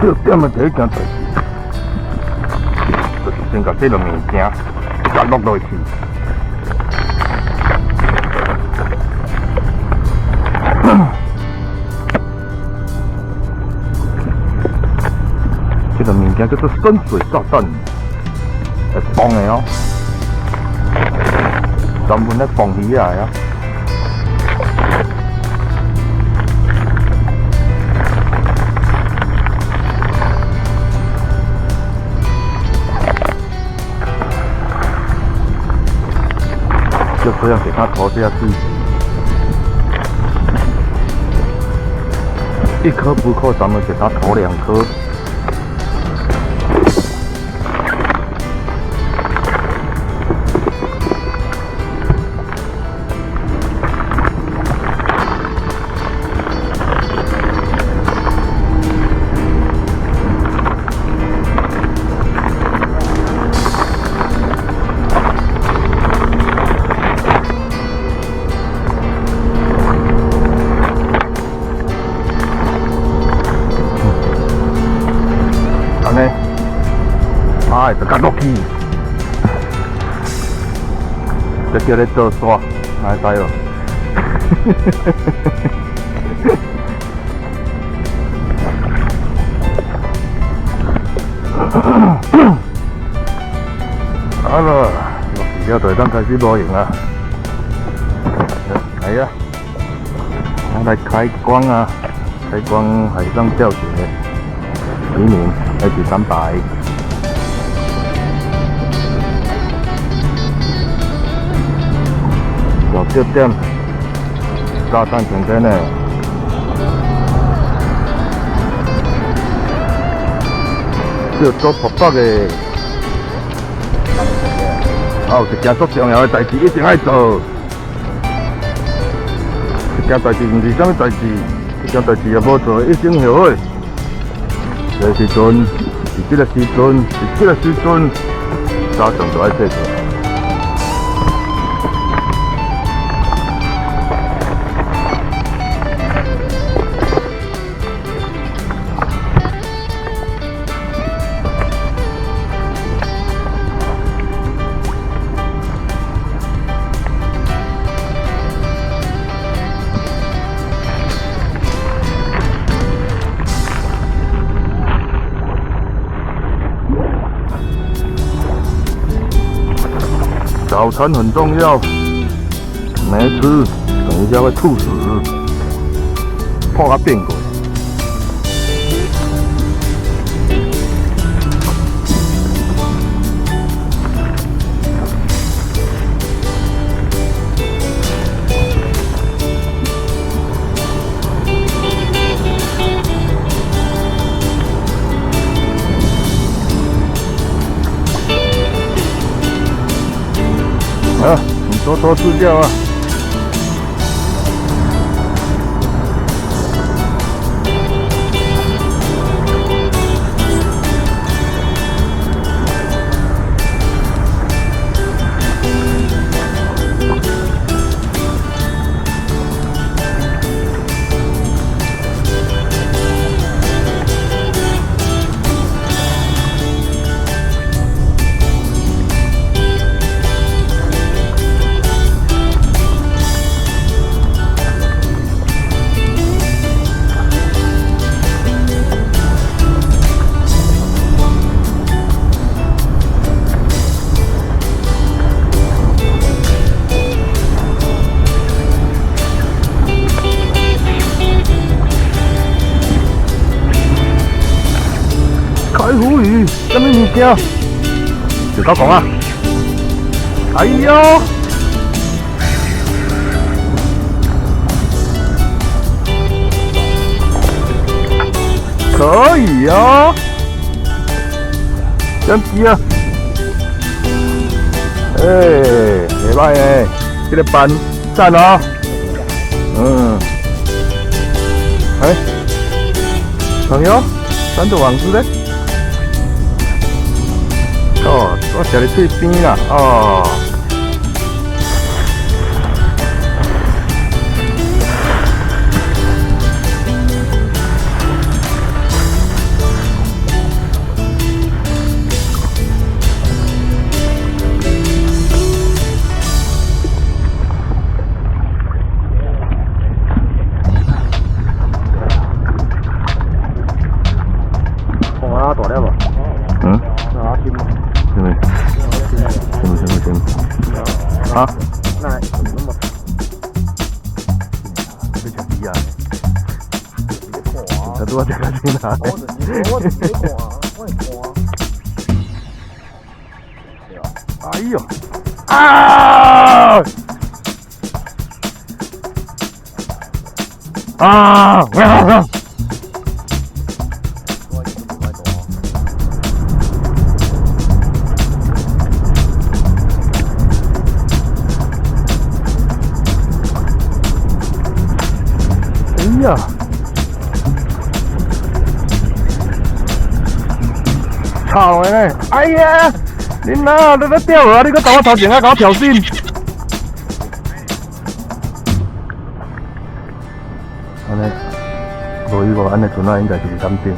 重点的第一件代志，就是先把这个物件甲落落去。这个物件叫做深水炸弹，会放的哦，专门来放鱼来啊。就这样给它投下去，一颗不够，咱们给它投2颗。哎，就甲落去，这叫咧做沙，哪会知哦？好了，落去了就当开始露营啊！来呀，我来开光啊！开光海上钓鱼的渔民一起300。小酒店，炸弹晴天呢，叫做突北的，有一件足重要的代志一定要做。这件代志唔是啥物代志，这件代志也无做，一生后悔。这时阵，是这个时阵，早上就爱做做。早餐很重要，没吃，等一下会吐死。泡它变过。啊，你多吃掉啊！开湖鱼，什么物件？就搞讲啊！哎呦！可以哦，真低啊！袂歹诶，这个班赞哦。朋友，咱就往子咧。哦，我食你嘴边啦，哦。啊？那怎么那么长？你像鱼啊！你在看啊？他多这个去哪？我直接看啊，我会看。对啊。哎呦！啊！啊！哎呀！操的嘞！哎呀！你哪你在钓啊？你搁到我头前啊，甲我挑衅！安尼，无伊无安尼船啊，应该就是敢定。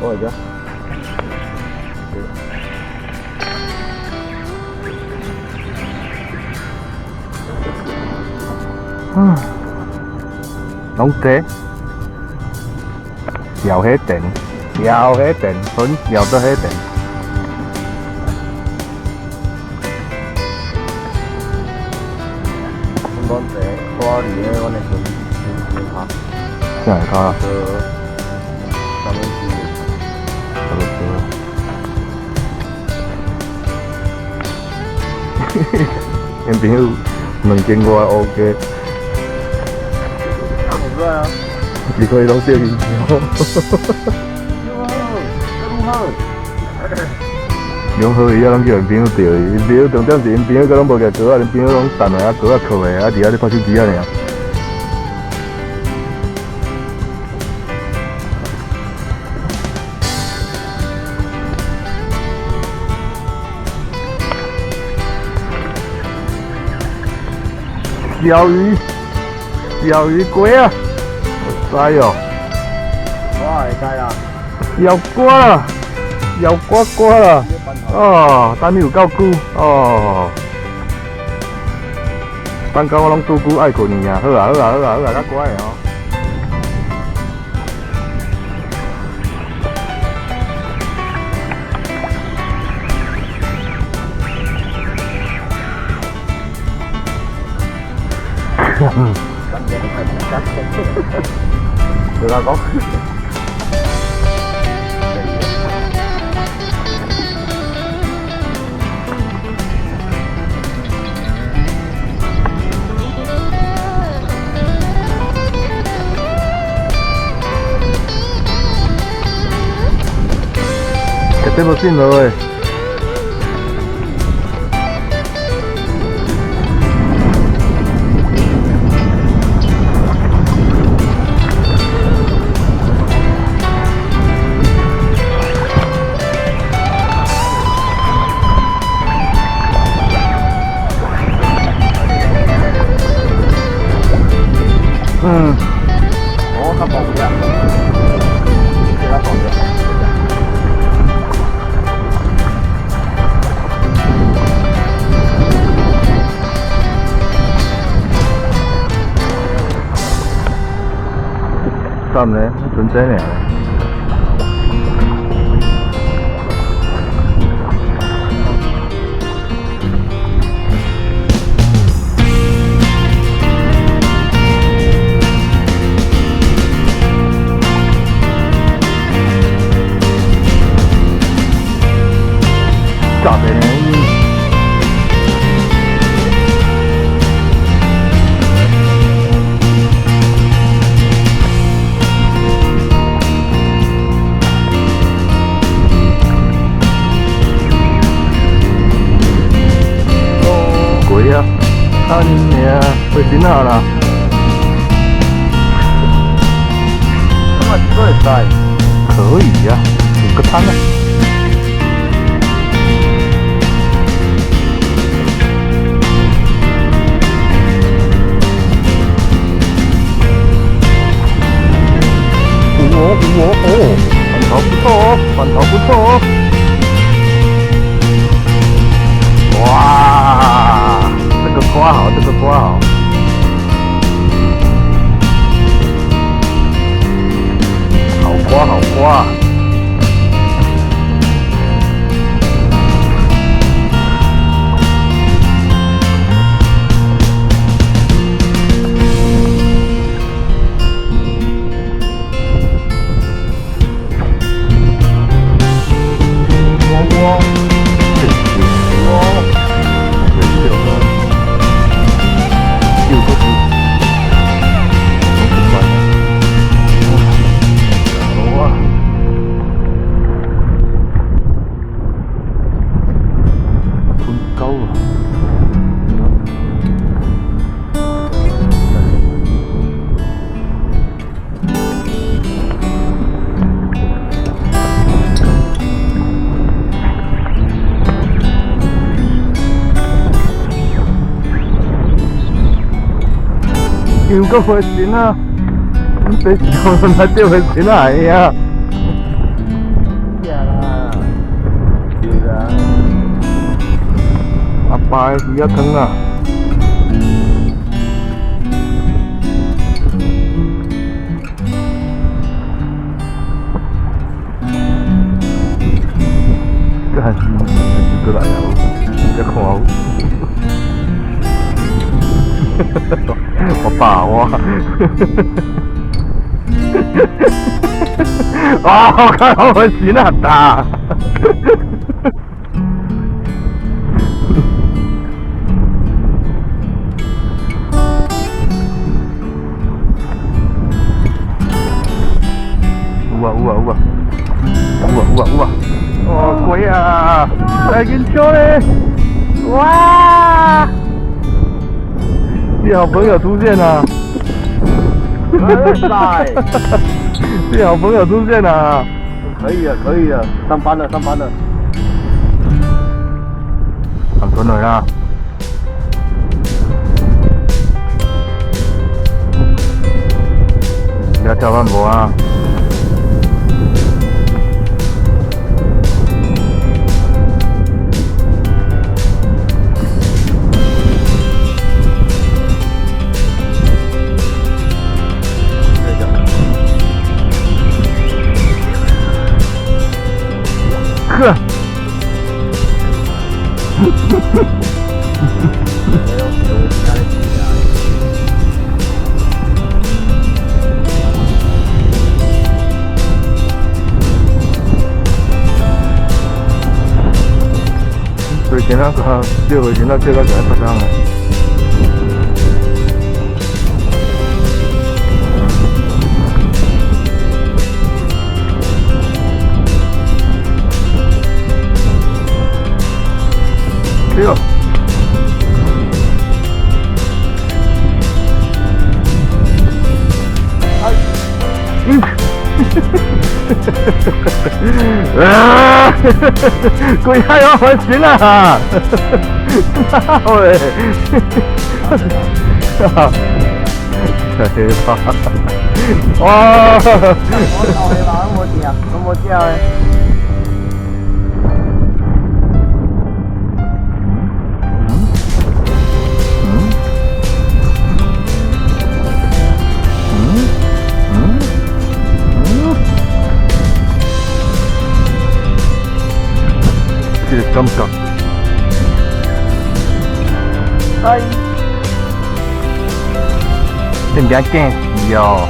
我来着。拢鸡，摇迄电，摇迄电，船摇到迄电。阮这拖离咧，阮的船卡。啥会卡？三分之一。差不多。因朋友2件外 OK。好帅啊！你可以拢钓鱼条。两好伊啊，拢叫因朋友钓伊，因朋友重点是因朋友佮拢无夹钩啊，因朋友拢等下啊钩啊扣的啊，伫遐咧拍手机啊尔。钓鱼龟啊，我知哦。我会知啦。摇瓜啦，摇瓜瓜啦。哦，等你有够久哦。等到我拢拄久爱困去啊，好啊，较乖的哦。对他讲。这么近了喂。我较保险，这较保险。站咧，纯真尔。炸边。贵啊！啊你娘，会真好啦！那么这会使？可以呀，有个汤啊。哦，反头不错哦，反头不错哦。哇，这个瓜好，这个瓜好。好瓜，好瓜。叫个回神啊！你别笑，那叫回神啊！哎呀，呀啦，对啦，阿爸的鱼仔汤啊！干，你过来啊！你看我。我爸我，啊！我看我心啊大，哇！哦，鬼啊！来跟球嘞！哇！你好朋友出现了！来，你好朋友出现了！可以了，可以了，上班了，上班了。上船来啦！你要跳慢步啊！呵。所以今仔个钓回今仔钓到一个巴掌啊！对哦。啊！鬼还要还行啊！喂！黑吧！哇！我黑吧，我冇掉，我冇掉诶。这个感觉，哎，人家见识哦。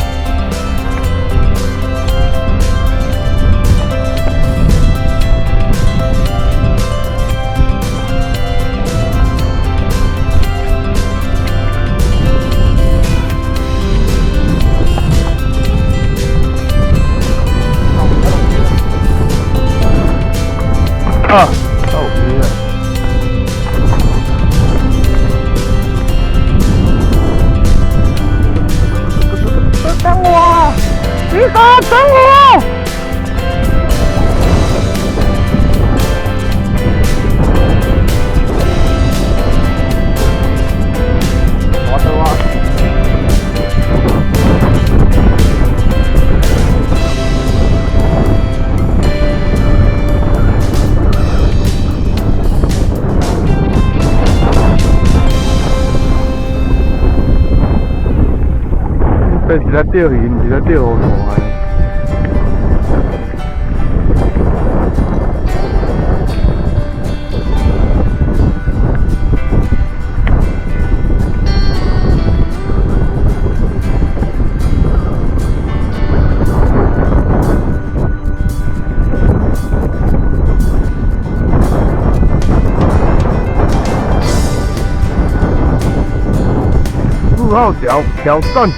啊！等我！你好，等我！我等我。这是在钓鱼，不是在钓乌龟。4号桥挑战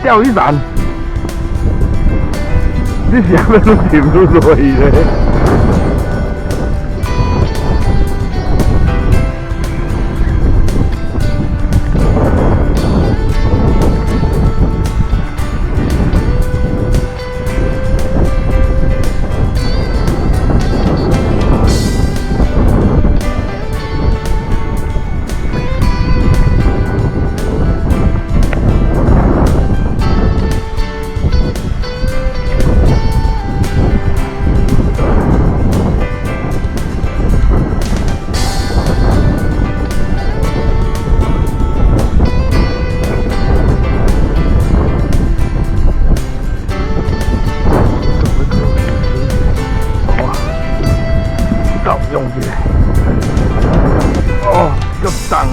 钓鱼伞，你想要都停不落去嘞。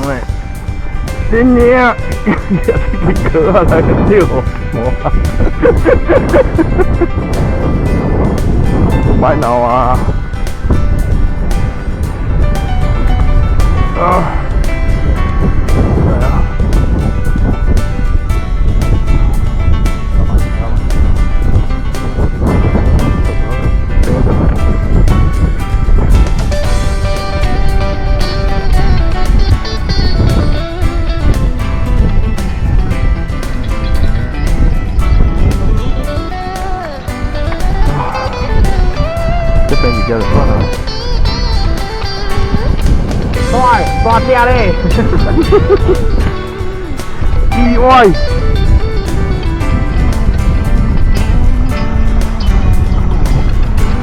诶，新年，你哥啊来个六魔，买脑啊！啊！对啊。这边比较热闹。大只咧，意外。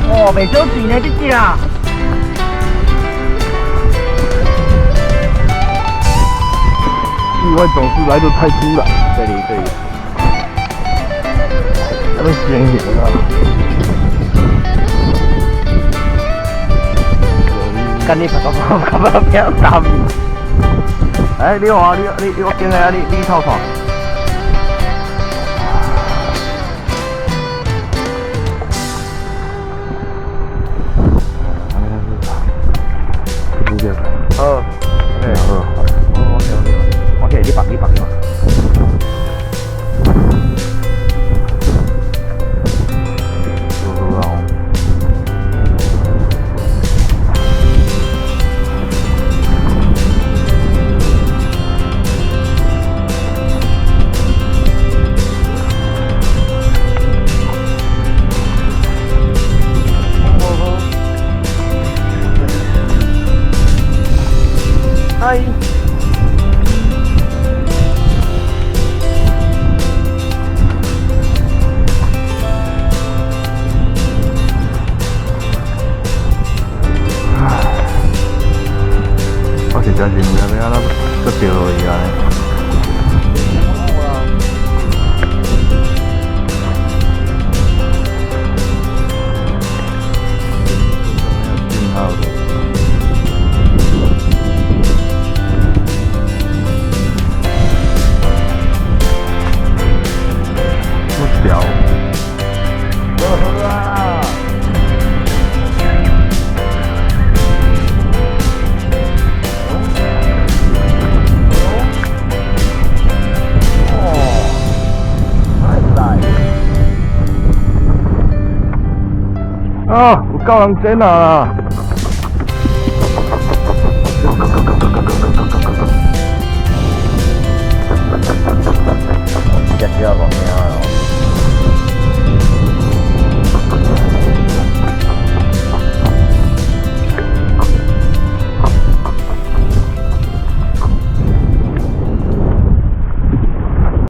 哦，袂少钱呢，这只。意外总是来得太突然。这里，他们先赢了。跟你拍到咁样变淡。哎，你好，你我进来啊，你透透。不见了。对，好。OK，你绑。嗨。我是真是唔知要安怎搁掉伊啊！信号的。不屌。啊，有够人争啊！